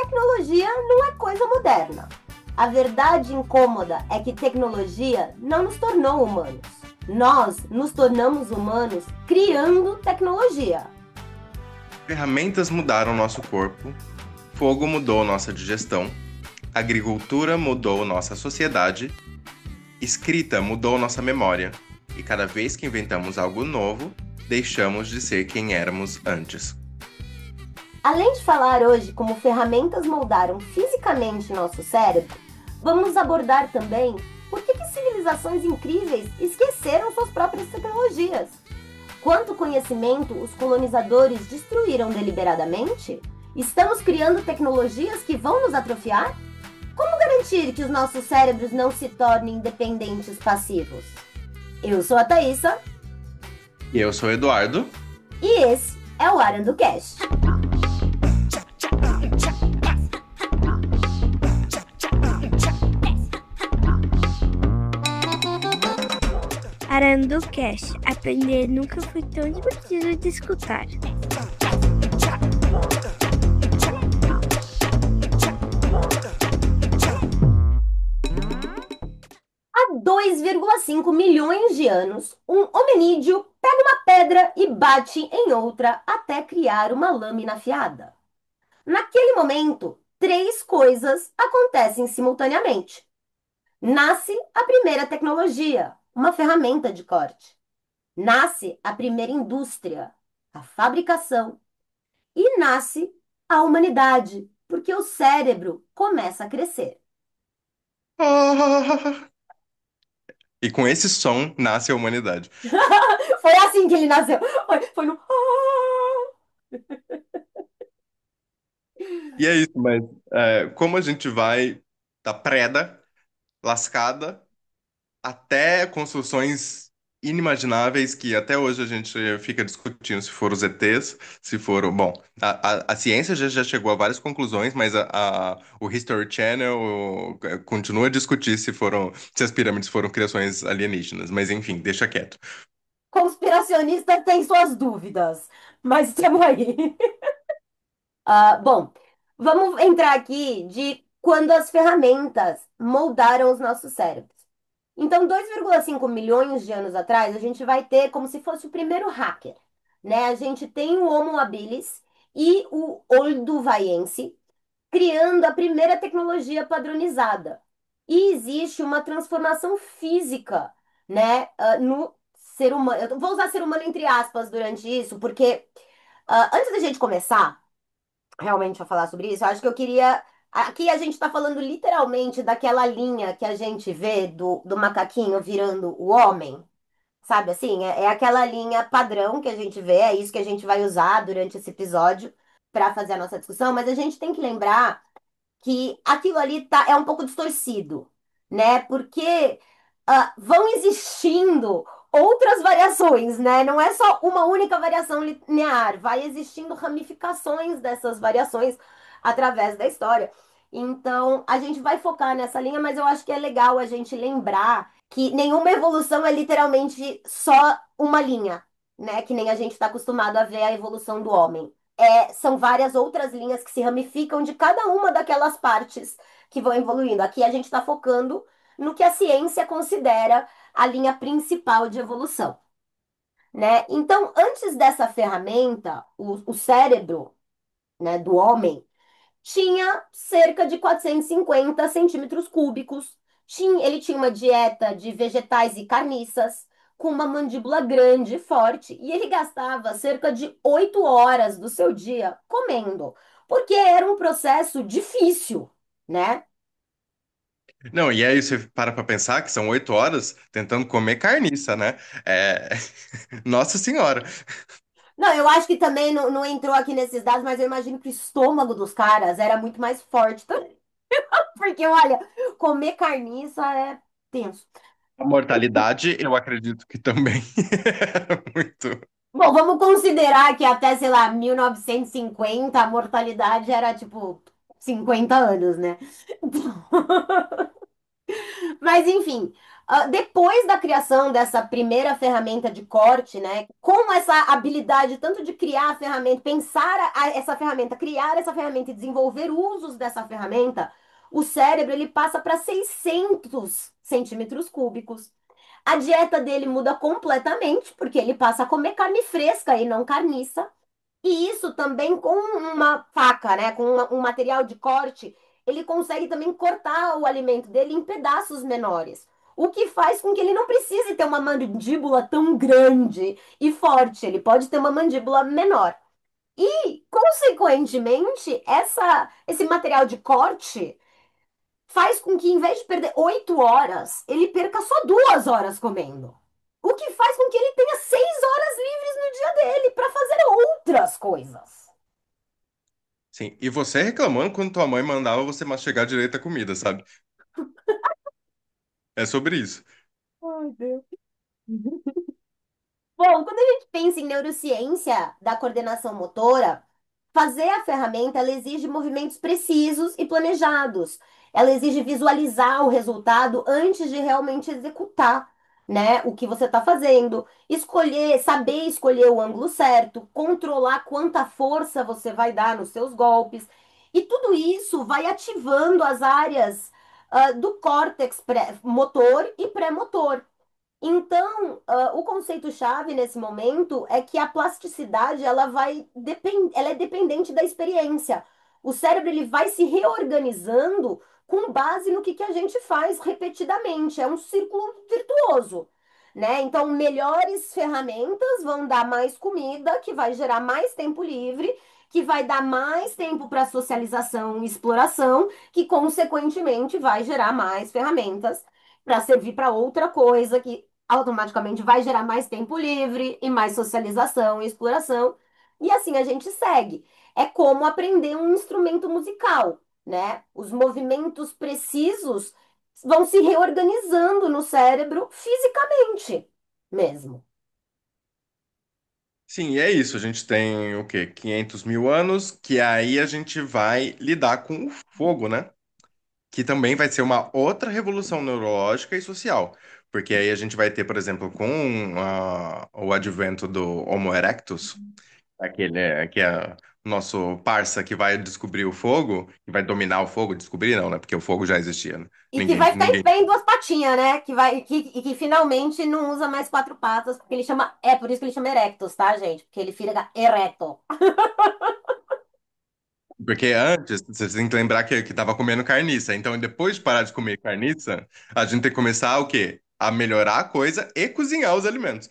Tecnologia não é coisa moderna. A verdade incômoda é que tecnologia não nos tornou humanos. Nós nos tornamos humanos criando tecnologia. Ferramentas mudaram nosso corpo, fogo mudou nossa digestão, agricultura mudou nossa sociedade, escrita mudou nossa memória, e cada vez que inventamos algo novo, deixamos de ser quem éramos antes. Além de falar hoje como ferramentas moldaram fisicamente nosso cérebro, vamos abordar também por que civilizações incríveis esqueceram suas próprias tecnologias. Quanto conhecimento os colonizadores destruíram deliberadamente? Estamos criando tecnologias que vão nos atrofiar? Como garantir que os nossos cérebros não se tornem dependentes passivos? Eu sou a Thaísa. E eu sou o Eduardo. E esse é o Arando Cash. Arando Cash. Aprender nunca foi tão divertido de escutar. Há 2,5 milhões de anos, um hominídeo pega uma pedra e bate em outra até criar uma lâmina afiada. Naquele momento, três coisas acontecem simultaneamente. Nasce a primeira tecnologia, uma ferramenta de corte. Nasce a primeira indústria, a fabricação. E nasce a humanidade, porque o cérebro começa a crescer. E com esse som nasce a humanidade. Foi assim que ele nasceu. Foi no. E é isso, mas como a gente vai da preda, lascada, até construções inimagináveis que até hoje a gente fica discutindo se foram os ETs, se foram. Bom, a ciência já chegou a várias conclusões, mas o History Channel continua a discutir se as pirâmides foram criações alienígenas. Mas enfim, deixa quieto. Conspiracionista tem suas dúvidas, mas estamos aí. Bom, vamos entrar aqui de quando as ferramentas moldaram os nossos cérebros. Então, 2,5 milhões de anos atrás, a gente vai ter como se fosse o primeiro hacker, né? A gente tem o Homo habilis e o Olduvaiense criando a primeira tecnologia padronizada. E existe uma transformação física, né, no ser humano. Eu vou usar ser humano entre aspas durante isso, porque antes da gente começar realmente a falar sobre isso, eu acho que eu queria. Aqui a gente está falando literalmente daquela linha que a gente vê do macaquinho virando o homem, sabe assim? É aquela linha padrão que a gente vê, é isso que a gente vai usar durante esse episódio para fazer a nossa discussão, mas a gente tem que lembrar que aquilo ali é um pouco distorcido, né? Porque vão existindo outras variações, né? Não é só uma única variação linear, vai existindo ramificações dessas variações através da história. Então, a gente vai focar nessa linha, mas eu acho que é legal a gente lembrar que nenhuma evolução é literalmente só uma linha, né? Que nem a gente está acostumado a ver a evolução do homem. São várias outras linhas que se ramificam de cada uma daquelas partes que vão evoluindo. Aqui a gente está focando no que a ciência considera a linha principal de evolução, né? Então, antes dessa ferramenta, o cérebro, né, do homem tinha cerca de 450 centímetros cúbicos. Ele tinha uma dieta de vegetais e carniças, com uma mandíbula grande e forte, e ele gastava cerca de 8 horas do seu dia comendo, porque era um processo difícil, né? Não, e aí você para pra pensar que são 8 horas tentando comer carniça, né? É... Nossa Senhora. Não, eu acho que também não entrou aqui nesses dados, mas eu imagino que o estômago dos caras era muito mais forte também. Porque, olha, comer carniça é tenso. A mortalidade, eu acredito que também era muito. Bom, vamos considerar que até, sei lá, 1950 a mortalidade era tipo 50 anos, né? Mas enfim, Depois da criação dessa primeira ferramenta de corte, né, com essa habilidade tanto de criar a ferramenta, pensar essa ferramenta, criar essa ferramenta e desenvolver usos dessa ferramenta, o cérebro ele passa para 600 centímetros cúbicos. A dieta dele muda completamente, porque ele passa a comer carne fresca e não carniça. E isso também com uma faca, né? Com um material de corte, ele consegue também cortar o alimento dele em pedaços menores. O que faz com que ele não precise ter uma mandíbula tão grande e forte. Ele pode ter uma mandíbula menor. E, consequentemente, esse material de corte faz com que, em vez de perder 8 horas, ele perca só 2 horas comendo. O que faz com que ele tenha 6 horas livres no dia dele para fazer outras coisas. Sim, e você reclamando quando tua mãe mandava você mastigar direito a comida, sabe? É sobre isso. Ai, Deus. Bom, quando a gente pensa em neurociência da coordenação motora, fazer a ferramenta ela exige movimentos precisos e planejados. Ela exige visualizar o resultado antes de realmente executar, né, o que você está fazendo. Escolher, saber escolher o ângulo certo, controlar quanta força você vai dar nos seus golpes. E tudo isso vai ativando as áreas, do córtex motor e pré-motor. Então, o conceito-chave nesse momento é que a plasticidade ela é dependente da experiência. O cérebro ele vai se reorganizando com base no que a gente faz repetidamente. É um círculo virtuoso, né? Então, melhores ferramentas vão dar mais comida, que vai gerar mais tempo livre, que vai dar mais tempo para socialização e exploração, que consequentemente vai gerar mais ferramentas para servir para outra coisa, que automaticamente vai gerar mais tempo livre e mais socialização e exploração. E assim a gente segue. É como aprender um instrumento musical, né? Os movimentos precisos vão se reorganizando no cérebro fisicamente mesmo. Sim, e é isso. A gente tem o quê? 500 mil anos, que aí a gente vai lidar com o fogo, né? Que também vai ser uma outra revolução neurológica e social. Porque aí a gente vai ter, por exemplo, com o advento do Homo erectus, aquele que é o nosso parça que vai descobrir o fogo, que vai dominar o fogo, descobrir não, né? Porque o fogo já existia, né? E que vai ficar em Ninguém. pé em duas patinhas, né? E que finalmente não usa mais quatro patas, porque ele chama. É por isso que ele chama Erectus, tá, gente? Porque ele fica ereto. Porque antes, você tem que lembrar que tava comendo carniça. Então, depois de parar de comer carniça, a gente tem que começar o quê? A melhorar a coisa e cozinhar os alimentos.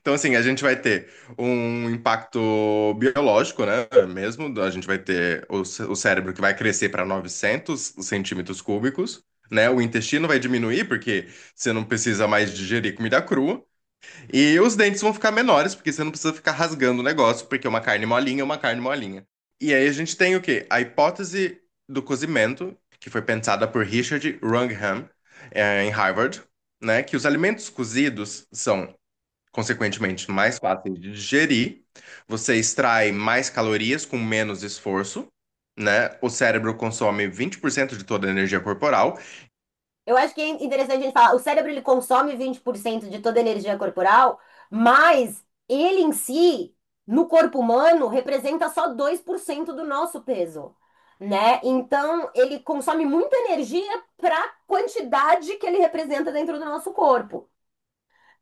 Então, assim, a gente vai ter um impacto biológico, né? Mesmo, a gente vai ter o cérebro que vai crescer para 900 centímetros cúbicos, né? O intestino vai diminuir porque você não precisa mais digerir comida crua. E os dentes vão ficar menores porque você não precisa ficar rasgando o negócio, porque uma carne molinha é uma carne molinha. E aí a gente tem o quê? A hipótese do cozimento, que foi pensada por Richard Wrangham, em Harvard, né? Que os alimentos cozidos são consequentemente mais fáceis de digerir, você extrai mais calorias com menos esforço, né? O cérebro consome 20% de toda a energia corporal. Eu acho que é interessante a gente falar, o cérebro ele consome 20% de toda a energia corporal, mas ele em si, no corpo humano, representa só 2% do nosso peso, né? Então, ele consome muita energia para a quantidade que ele representa dentro do nosso corpo,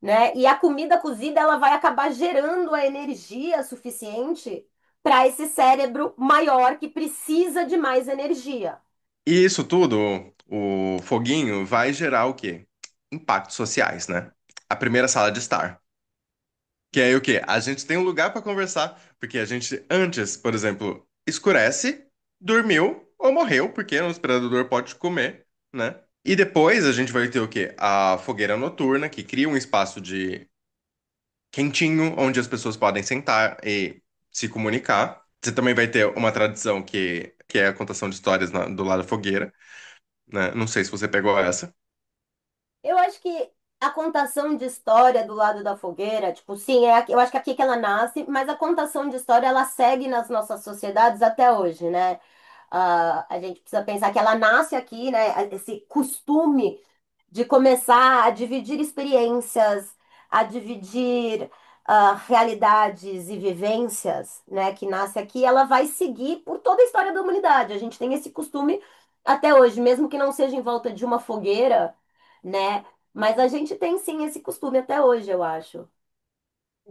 né? E a comida cozida, ela vai acabar gerando a energia suficiente para esse cérebro maior que precisa de mais energia. E isso tudo, o foguinho, vai gerar o quê? Impactos sociais, né? A primeira sala de estar. Que é o quê? A gente tem um lugar para conversar, porque a gente antes, por exemplo, escurece, dormiu ou morreu, porque o predador pode comer, né? E depois a gente vai ter o quê? A fogueira noturna, que cria um espaço de quentinho, onde as pessoas podem sentar e se comunicar. Você também vai ter uma tradição que é a contação de histórias do lado da fogueira, né? Não sei se você pegou essa. Eu acho que a contação de história do lado da fogueira, tipo, sim, eu acho que é aqui que ela nasce, mas a contação de história ela segue nas nossas sociedades até hoje, né? A gente precisa pensar que ela nasce aqui, né? Esse costume de começar a dividir experiências, a dividir realidades e vivências, né, que nasce aqui, ela vai seguir por toda a história da humanidade. A gente tem esse costume até hoje, mesmo que não seja em volta de uma fogueira, né? Mas a gente tem sim esse costume até hoje, eu acho.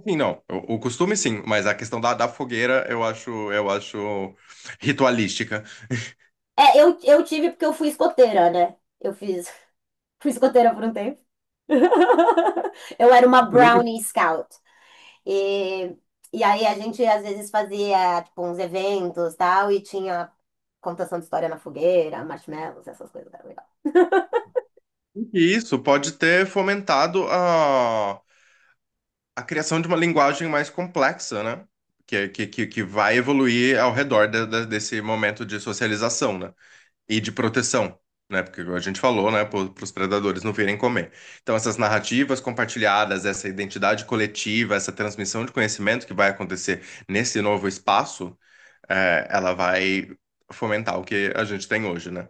Sim, não. O costume, sim, mas a questão da fogueira eu acho ritualística. Eu tive porque eu fui escoteira, né? Fui escoteira por um tempo. Eu era uma Inclusive, Brownie Scout. E, e aí a gente às vezes fazia tipo uns eventos tal, e tinha contação de história na fogueira, marshmallows, essas coisas, era legal. isso pode ter fomentado a criação de uma linguagem mais complexa, né? Que vai evoluir ao redor desse momento de socialização, né? E de proteção, né? Porque a gente falou, né? Para os predadores não virem comer. Então, essas narrativas compartilhadas, essa identidade coletiva, essa transmissão de conhecimento que vai acontecer nesse novo espaço, ela vai fomentar o que a gente tem hoje, né?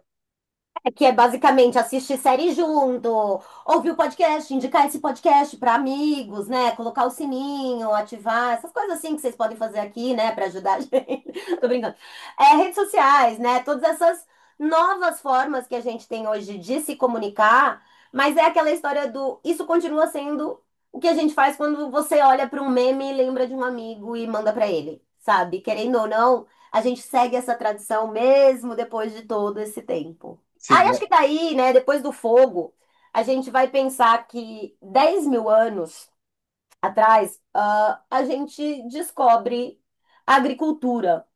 Que é basicamente assistir série junto, ouvir o podcast, indicar esse podcast para amigos, né? Colocar o sininho, ativar, essas coisas assim que vocês podem fazer aqui, né, para ajudar a gente. Tô brincando. Redes sociais, né? Todas essas novas formas que a gente tem hoje de se comunicar, mas é aquela história do isso continua sendo o que a gente faz quando você olha para um meme e lembra de um amigo e manda para ele, sabe? Querendo ou não, a gente segue essa tradição mesmo depois de todo esse tempo. Aí Sim, acho que daí, né, depois do fogo, a gente vai pensar que 10 mil anos atrás, a gente descobre a agricultura,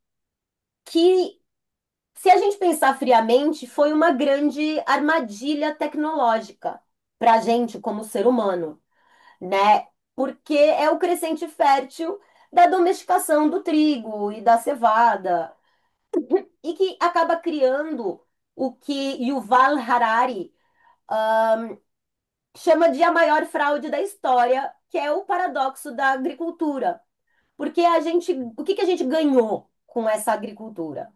que, se a gente pensar friamente, foi uma grande armadilha tecnológica para a gente como ser humano, né? Porque é o crescente fértil da domesticação do trigo e da cevada, e que acaba criando o que Yuval Harari chama de a maior fraude da história, que é o paradoxo da agricultura. Porque o que que a gente ganhou com essa agricultura?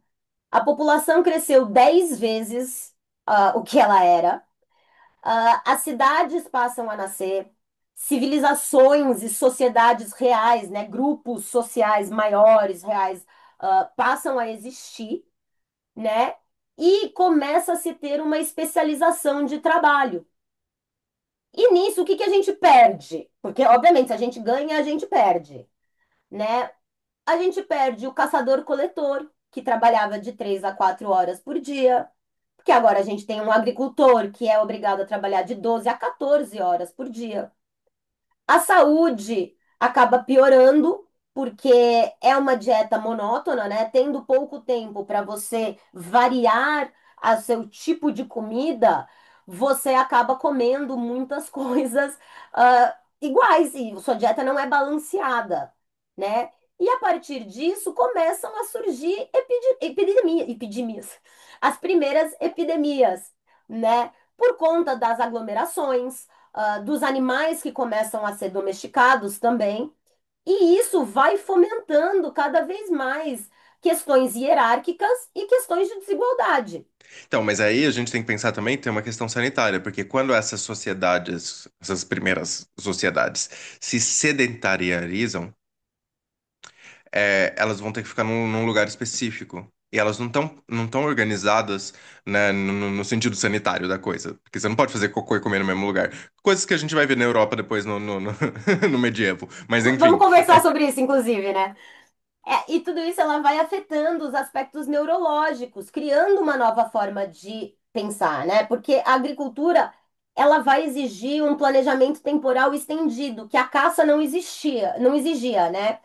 A população cresceu 10 vezes o que ela era, as cidades passam a nascer, civilizações e sociedades reais, né, grupos sociais maiores, reais, passam a existir, né? E começa a se ter uma especialização de trabalho. E nisso, o que que a gente perde? Porque, obviamente, se a gente ganha, a gente perde, né? A gente perde o caçador-coletor, que trabalhava de 3 a 4 horas por dia, porque agora a gente tem um agricultor que é obrigado a trabalhar de 12 a 14 horas por dia. A saúde acaba piorando, porque é uma dieta monótona, né? Tendo pouco tempo para você variar a seu tipo de comida, você acaba comendo muitas coisas iguais e sua dieta não é balanceada, né? E a partir disso começam a surgir epidemias, as primeiras epidemias, né? Por conta das aglomerações, dos animais que começam a ser domesticados também. E isso vai fomentando cada vez mais questões hierárquicas e questões de desigualdade. então, mas aí a gente tem que pensar também, tem uma questão sanitária, porque quando essas sociedades, essas primeiras sociedades, se sedentarizam, elas vão ter que ficar num lugar específico. E elas não tão organizadas, né, no sentido sanitário da coisa. Porque você não pode fazer cocô e comer no mesmo lugar. Coisas que a gente vai ver na Europa depois no medievo. Mas Vamos enfim. conversar sobre isso, inclusive, né? E tudo isso ela vai afetando os aspectos neurológicos, criando uma nova forma de pensar, né? Porque a agricultura ela vai exigir um planejamento temporal estendido, que a caça não exigia, né?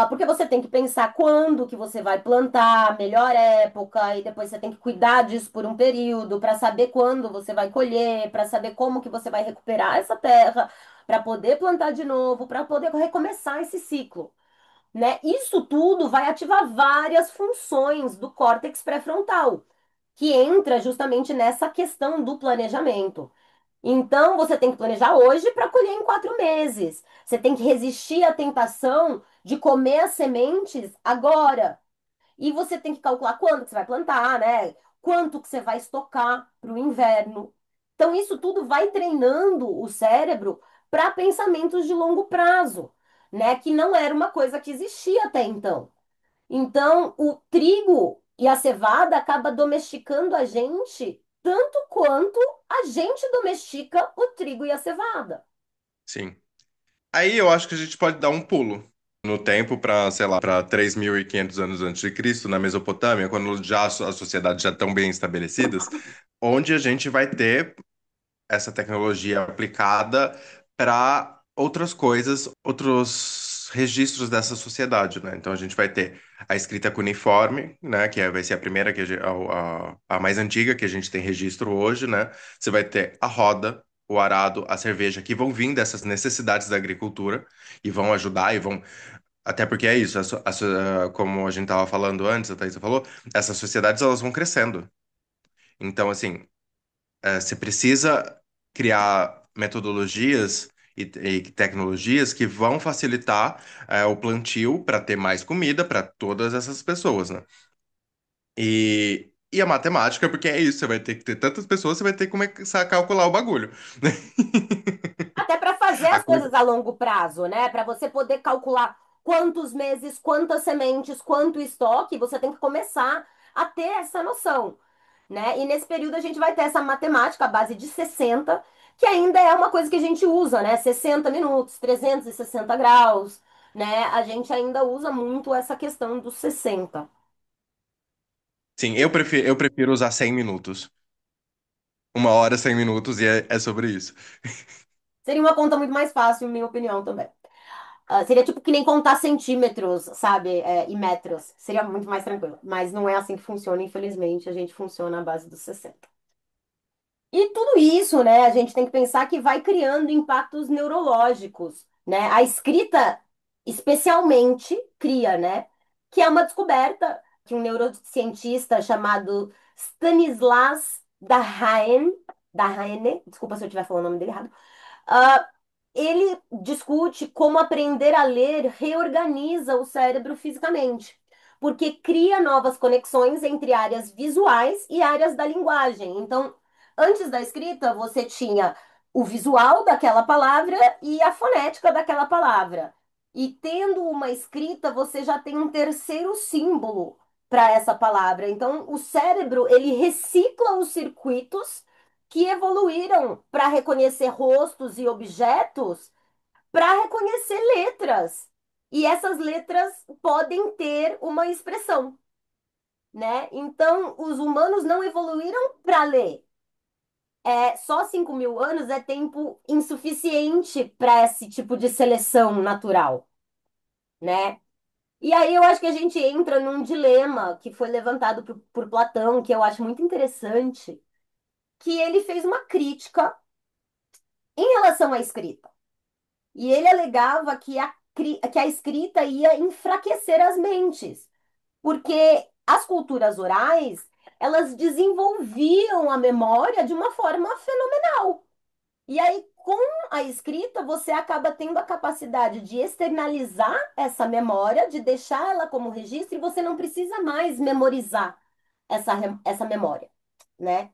Porque você tem que pensar quando que você vai plantar, a melhor época, e depois você tem que cuidar disso por um período, para saber quando você vai colher, para saber como que você vai recuperar essa terra, para poder plantar de novo, para poder recomeçar esse ciclo, né? Isso tudo vai ativar várias funções do córtex pré-frontal, que entra justamente nessa questão do planejamento. Então, você tem que planejar hoje para colher em 4 meses. Você tem que resistir à tentação de comer as sementes agora. E você tem que calcular quando que você vai plantar, né? Quanto que você vai estocar para o inverno. Então, isso tudo vai treinando o cérebro para pensamentos de longo prazo, né? Que não era uma coisa que existia até então. Então, o trigo e a cevada acaba domesticando a gente tanto quanto a gente domestica o trigo e a cevada. Sim. Aí eu acho que a gente pode dar um pulo no tempo para, sei lá, para 3.500 anos antes de Cristo, na Mesopotâmia, quando já as sociedades já estão bem estabelecidas, onde a gente vai ter essa tecnologia aplicada para outras coisas, outros registros dessa sociedade, né? Então a gente vai ter a escrita cuneiforme, né? Vai ser a primeira a mais antiga que a gente tem registro hoje, né? Você vai ter a roda, o arado, a cerveja, que vão vir dessas necessidades da agricultura e vão ajudar e vão até porque é isso, como a gente estava falando antes, a Thaisa falou, essas sociedades elas vão crescendo. Então, assim, você precisa criar metodologias e tecnologias que vão facilitar o plantio para ter mais comida para todas essas pessoas, né? E a matemática, porque é isso, você vai ter que ter tantas pessoas, você vai ter que começar a calcular o bagulho. Até para fazer A as coisa- coisas a longo prazo, né? Para você poder calcular quantos meses, quantas sementes, quanto estoque, você tem que começar a ter essa noção, né? E nesse período a gente vai ter essa matemática à base de 60, que ainda é uma coisa que a gente usa, né? 60 minutos, 360 graus, né? A gente ainda usa muito essa questão dos 60. Sim, eu prefiro usar 100 minutos. 1 hora, 100 minutos, e é sobre isso. Seria uma conta muito mais fácil, em minha opinião também. Seria tipo que nem contar centímetros, sabe? E metros. Seria muito mais tranquilo. Mas não é assim que funciona, infelizmente. A gente funciona à base dos 60. E tudo isso, né, a gente tem que pensar que vai criando impactos neurológicos, né? A escrita, especialmente, cria, né? Que é uma descoberta que um neurocientista chamado Stanislas Dehaene, desculpa se eu estiver falando o nome dele errado, ah, ele discute como aprender a ler reorganiza o cérebro fisicamente, porque cria novas conexões entre áreas visuais e áreas da linguagem. Então, antes da escrita, você tinha o visual daquela palavra e a fonética daquela palavra. E tendo uma escrita, você já tem um terceiro símbolo para essa palavra. Então, o cérebro, ele recicla os circuitos que evoluíram para reconhecer rostos e objetos, para reconhecer letras. E essas letras podem ter uma expressão, né? Então, os humanos não evoluíram para ler. Só 5 mil anos é tempo insuficiente para esse tipo de seleção natural, né? E aí eu acho que a gente entra num dilema que foi levantado por Platão, que eu acho muito interessante, que ele fez uma crítica em relação à escrita. E ele alegava que a escrita ia enfraquecer as mentes, porque as culturas orais, elas desenvolviam a memória de uma forma fenomenal. E aí, com a escrita, você acaba tendo a capacidade de externalizar essa memória, de deixar ela como registro, e você não precisa mais memorizar essa memória, né?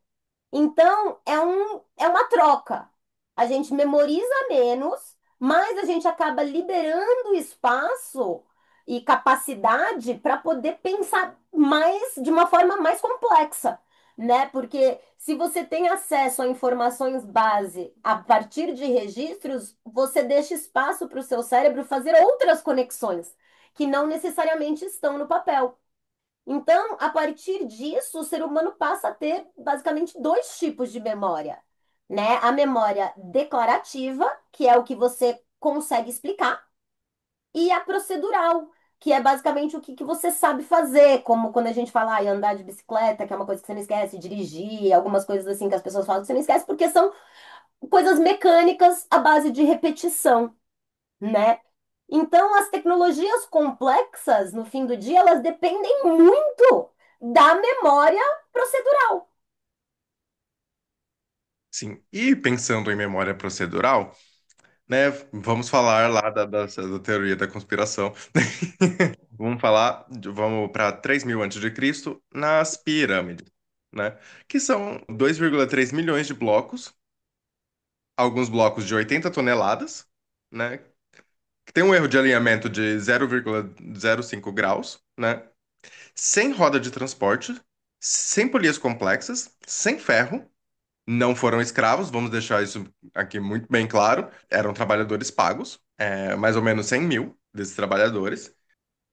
Então, é uma troca. A gente memoriza menos, mas a gente acaba liberando espaço e capacidade para poder pensar mais de uma forma mais complexa, né? Porque se você tem acesso a informações base a partir de registros, você deixa espaço para o seu cérebro fazer outras conexões que não necessariamente estão no papel. Então, a partir disso, o ser humano passa a ter basicamente dois tipos de memória, né? A memória declarativa, que é o que você consegue explicar, e a procedural, que é basicamente o que você sabe fazer, como quando a gente fala, andar de bicicleta, que é uma coisa que você não esquece, dirigir, algumas coisas assim que as pessoas falam que você não esquece, porque são coisas mecânicas à base de repetição, né? Então, as tecnologias complexas, no fim do dia, elas dependem muito da memória procedural. Sim. E pensando em memória procedural, né? Vamos falar lá da teoria da conspiração. Vamos para 3.000 antes de Cristo nas pirâmides, né? Que são 2,3 milhões de blocos alguns blocos de 80 toneladas, né? Que tem um erro de alinhamento de 0,05 graus, né? Sem roda de transporte, sem polias complexas, sem ferro. Não foram escravos, vamos deixar isso aqui muito bem claro. Eram trabalhadores pagos, mais ou menos 100 mil desses trabalhadores.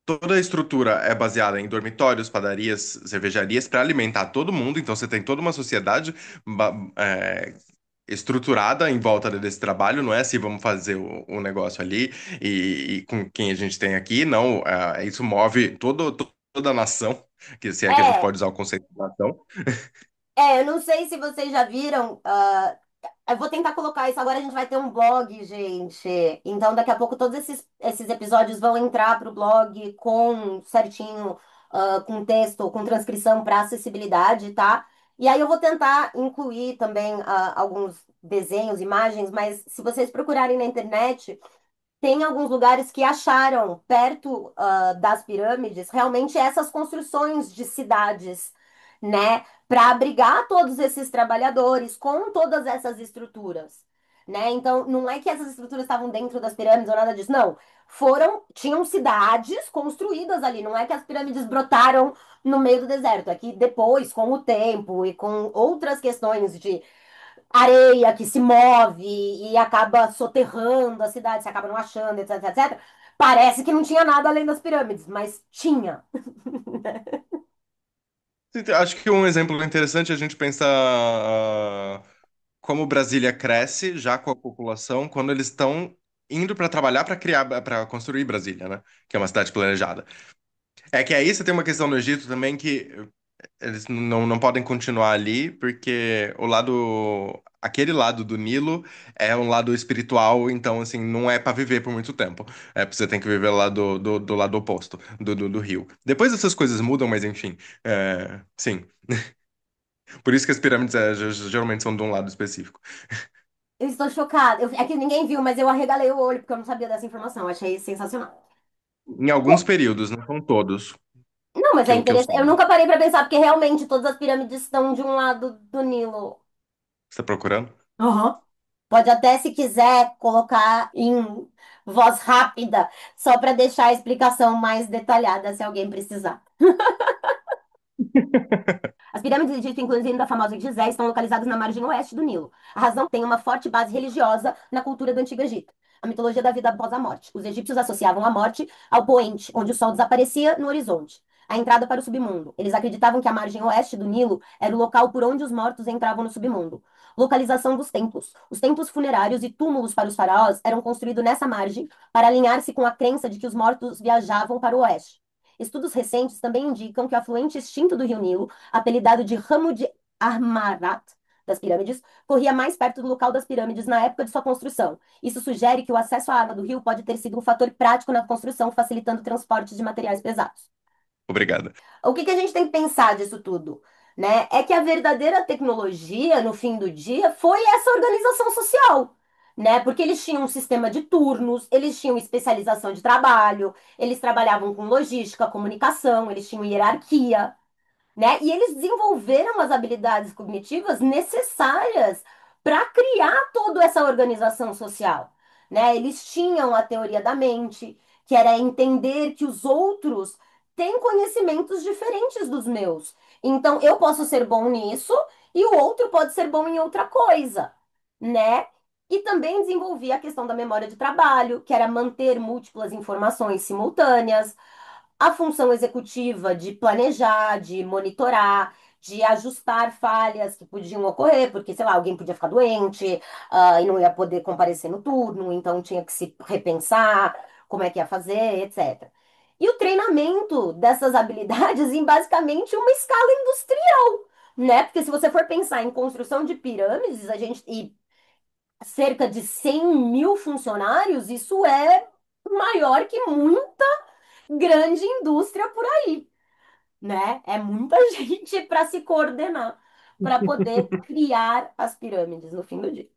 Toda a estrutura é baseada em dormitórios, padarias, cervejarias para alimentar todo mundo. Então você tem toda uma sociedade estruturada em volta desse trabalho. Não é assim, vamos fazer o negócio ali e com quem a gente tem aqui. Não, isso move toda a nação, que se é que a gente É, pode usar o conceito de nação. eu não sei se vocês já viram. Eu vou tentar colocar isso. Agora a gente vai ter um blog, gente. Então, daqui a pouco, todos esses episódios vão entrar para o blog com certinho, com texto, com transcrição para acessibilidade, tá? E aí eu vou tentar incluir também alguns desenhos, imagens, mas se vocês procurarem na internet. Tem alguns lugares que acharam, perto, das pirâmides, realmente essas construções de cidades, né? Para abrigar todos esses trabalhadores com todas essas estruturas, né? Então, não é que essas estruturas estavam dentro das pirâmides ou nada disso, não. Tinham cidades construídas ali, não é que as pirâmides brotaram no meio do deserto, é que depois, com o tempo e com outras questões de areia que se move e acaba soterrando a cidade, você acaba não achando, etc, etc. Parece que não tinha nada além das pirâmides, mas tinha. Acho que um exemplo interessante é a gente pensar como Brasília cresce já com a população quando eles estão indo para trabalhar para criar, para construir Brasília, né? Que é uma cidade planejada. É que aí você tem uma questão no Egito também que eles não podem continuar ali porque aquele lado do Nilo é um lado espiritual, então assim não é para viver por muito tempo. Você tem que viver lá do lado oposto do rio. Depois essas coisas mudam, mas enfim, sim. Por isso que as pirâmides geralmente são de um lado específico. Eu estou chocada. É que ninguém viu, mas eu arregalei o olho porque eu não sabia dessa informação. Achei sensacional. Em alguns períodos, não são todos, Não, mas é que eu interessante. Eu saiba. nunca parei para pensar, porque realmente todas as pirâmides estão de um lado do Nilo. Você tá procurando? Aham. Pode até, se quiser, colocar em voz rápida, só para deixar a explicação mais detalhada, se alguém precisar. As pirâmides de Egito, incluindo a famosa Gizé, estão localizadas na margem oeste do Nilo. A razão tem uma forte base religiosa na cultura do Antigo Egito. A mitologia da vida após a morte. Os egípcios associavam a morte ao poente, onde o sol desaparecia no horizonte. A entrada para o submundo. Eles acreditavam que a margem oeste do Nilo era o local por onde os mortos entravam no submundo. Localização dos templos. Os templos funerários e túmulos para os faraós eram construídos nessa margem para alinhar-se com a crença de que os mortos viajavam para o oeste. Estudos recentes também indicam que o afluente extinto do rio Nilo, apelidado de Ramo de Armarat das pirâmides, corria mais perto do local das pirâmides na época de sua construção. Isso sugere que o acesso à água do rio pode ter sido um fator prático na construção, facilitando o transporte de materiais pesados. Obrigada. O que que a gente tem que pensar disso tudo? Né? É que a verdadeira tecnologia, no fim do dia, foi essa organização social. Né? Porque eles tinham um sistema de turnos, eles tinham especialização de trabalho, eles trabalhavam com logística, comunicação, eles tinham hierarquia, né? E eles desenvolveram as habilidades cognitivas necessárias para criar toda essa organização social, né? Eles tinham a teoria da mente, que era entender que os outros têm conhecimentos diferentes dos meus. Então, eu posso ser bom nisso e o outro pode ser bom em outra coisa, né? E também desenvolvi a questão da memória de trabalho, que era manter múltiplas informações simultâneas, a função executiva de planejar, de monitorar, de ajustar falhas que podiam ocorrer, porque, sei lá, alguém podia ficar doente, e não ia poder comparecer no turno, então tinha que se repensar como é que ia fazer, etc. E o treinamento dessas habilidades em basicamente uma escala industrial, né? Porque se você for pensar em construção de pirâmides, e cerca de 100 mil funcionários, isso é maior que muita grande indústria por aí, né? É muita gente para se coordenar, para poder criar as pirâmides no fim do dia.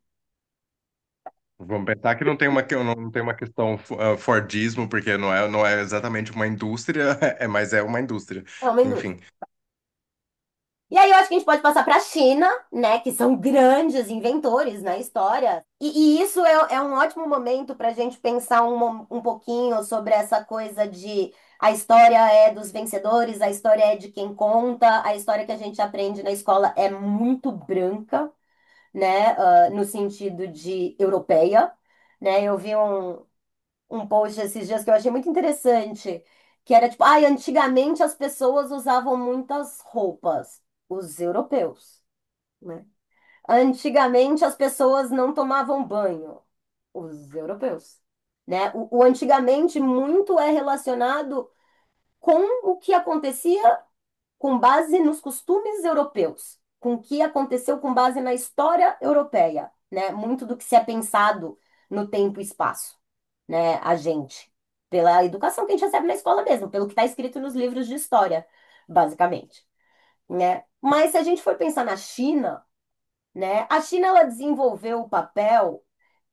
Vamos pensar que não tem uma questão Fordismo, porque não é exatamente uma indústria, mas é uma indústria. É uma indústria. Enfim. E aí eu acho que a gente pode passar para a China, né, que são grandes inventores na história. E isso é um ótimo momento para a gente pensar um pouquinho sobre essa coisa de a história é dos vencedores, a história é de quem conta, a história que a gente aprende na escola é muito branca, né, no sentido de europeia, né? Eu vi um post esses dias que eu achei muito interessante, que era tipo, ai, antigamente as pessoas usavam muitas roupas, os europeus, né? Antigamente as pessoas não tomavam banho, os europeus, né? O antigamente muito é relacionado com o que acontecia com base nos costumes europeus, com o que aconteceu com base na história europeia, né? Muito do que se é pensado no tempo e espaço, né? A gente, pela educação que a gente recebe na escola mesmo, pelo que está escrito nos livros de história, basicamente, né? Mas se a gente for pensar na China, né? A China ela desenvolveu o papel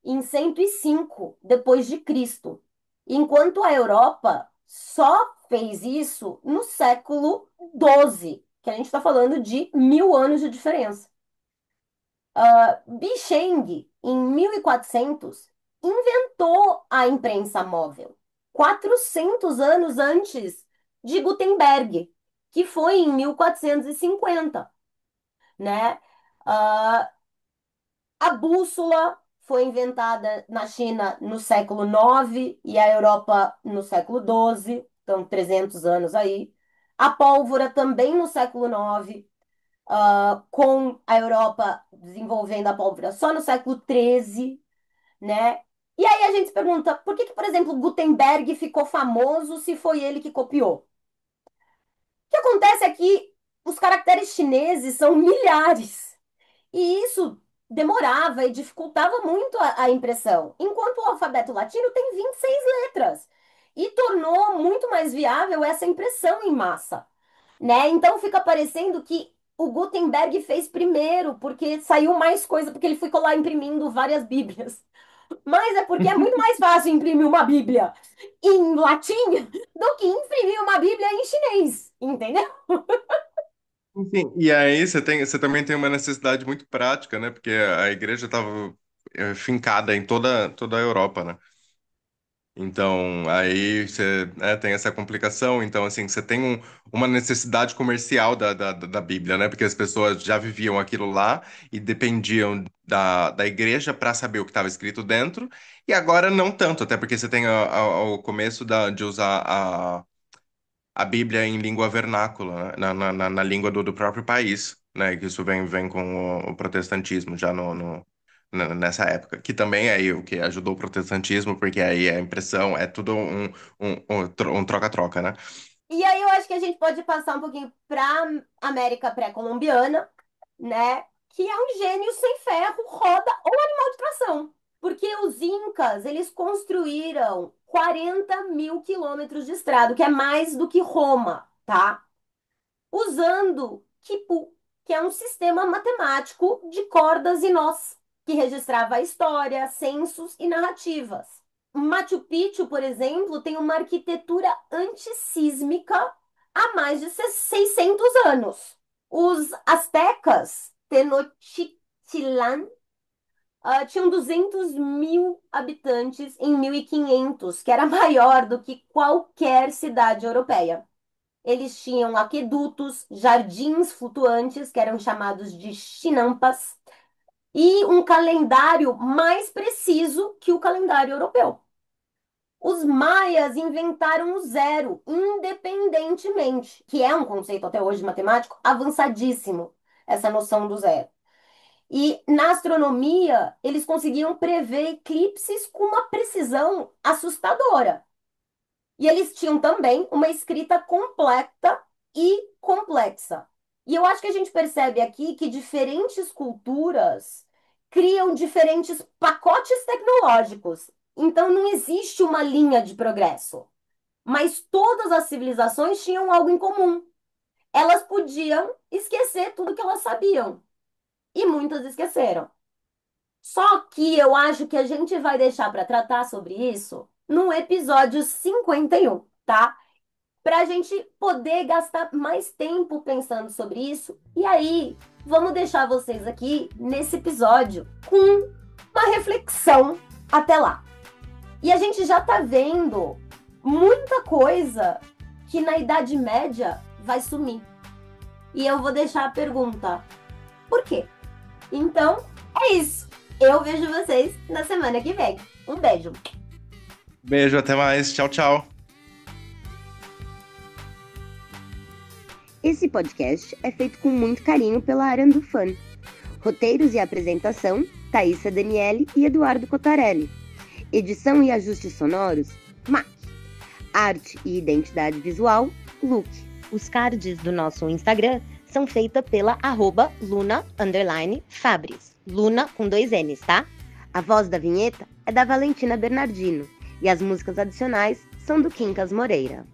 em 105 depois de Cristo, enquanto a Europa só fez isso no século 12, que a gente está falando de 1000 anos de diferença. Bicheng, em 1400, inventou a imprensa móvel, 400 anos antes de Gutenberg, que foi em 1450, né? Ah, a bússola foi inventada na China no século 9 e a Europa no século 12, então 300 anos aí. A pólvora também no século 9, com a Europa desenvolvendo a pólvora só no século 13, né? E aí a gente se pergunta, por que que, por exemplo, Gutenberg ficou famoso se foi ele que copiou? O que acontece é que os caracteres chineses são milhares. E isso demorava e dificultava muito a impressão, enquanto o alfabeto latino tem 26 letras e tornou muito mais viável essa impressão em massa, né? Então fica parecendo que o Gutenberg fez primeiro, porque saiu mais coisa, porque ele ficou lá imprimindo várias bíblias. Mas é porque é muito mais fácil imprimir uma bíblia em latim do que imprimir uma bíblia em chinês, entendeu? Enfim, e aí você também tem uma necessidade muito prática, né? Porque a igreja estava fincada em toda a Europa, né? Então, aí você, né, tem essa complicação. Então, assim, você tem uma necessidade comercial da Bíblia, né? Porque as pessoas já viviam aquilo lá e dependiam da igreja para saber o que estava escrito dentro. E agora não tanto, até porque você tem o começo de usar a Bíblia em língua vernácula, né? Na língua do próprio país, né? Que isso vem com o protestantismo já nessa época, que também é aí o que ajudou o protestantismo, porque aí a impressão é tudo um troca-troca, né? E aí eu acho que a gente pode passar um pouquinho para América pré-colombiana, né? Que é um gênio sem ferro, roda ou animal de tração. Porque os incas, eles construíram 40 mil quilômetros de estrada, que é mais do que Roma, tá? Usando quipu, que é um sistema matemático de cordas e nós, que registrava a história, censos e narrativas. Machu Picchu, por exemplo, tem uma arquitetura antissísmica há mais de 600 anos. Os astecas, Tenochtitlan, tinham 200 mil habitantes em 1500, que era maior do que qualquer cidade europeia. Eles tinham aquedutos, jardins flutuantes, que eram chamados de chinampas, e um calendário mais preciso que o calendário europeu. Os maias inventaram o zero, independentemente, que é um conceito até hoje matemático avançadíssimo, essa noção do zero. E na astronomia, eles conseguiam prever eclipses com uma precisão assustadora. E eles tinham também uma escrita completa e complexa. E eu acho que a gente percebe aqui que diferentes culturas criam diferentes pacotes tecnológicos. Então não existe uma linha de progresso. Mas todas as civilizações tinham algo em comum. Elas podiam esquecer tudo que elas sabiam. E muitas esqueceram. Só que eu acho que a gente vai deixar para tratar sobre isso no episódio 51, tá? para a gente poder gastar mais tempo pensando sobre isso. E aí, vamos deixar vocês aqui nesse episódio com uma reflexão até lá. E a gente já tá vendo muita coisa que na Idade Média vai sumir. E eu vou deixar a pergunta: por quê? Então, é isso. Eu vejo vocês na semana que vem. Um beijo. Beijo, até mais. Tchau, tchau. Esse podcast é feito com muito carinho pela Arandu Fun. Roteiros e apresentação, Thaísa Daniele e Eduardo Cotarelli. Edição e ajustes sonoros, Mac. Arte e identidade visual, Luke. Os cards do nosso Instagram são feitos pela @Luna_Fabris. Luna com 2 N's, tá? A voz da vinheta é da Valentina Bernardino e as músicas adicionais são do Quincas Moreira.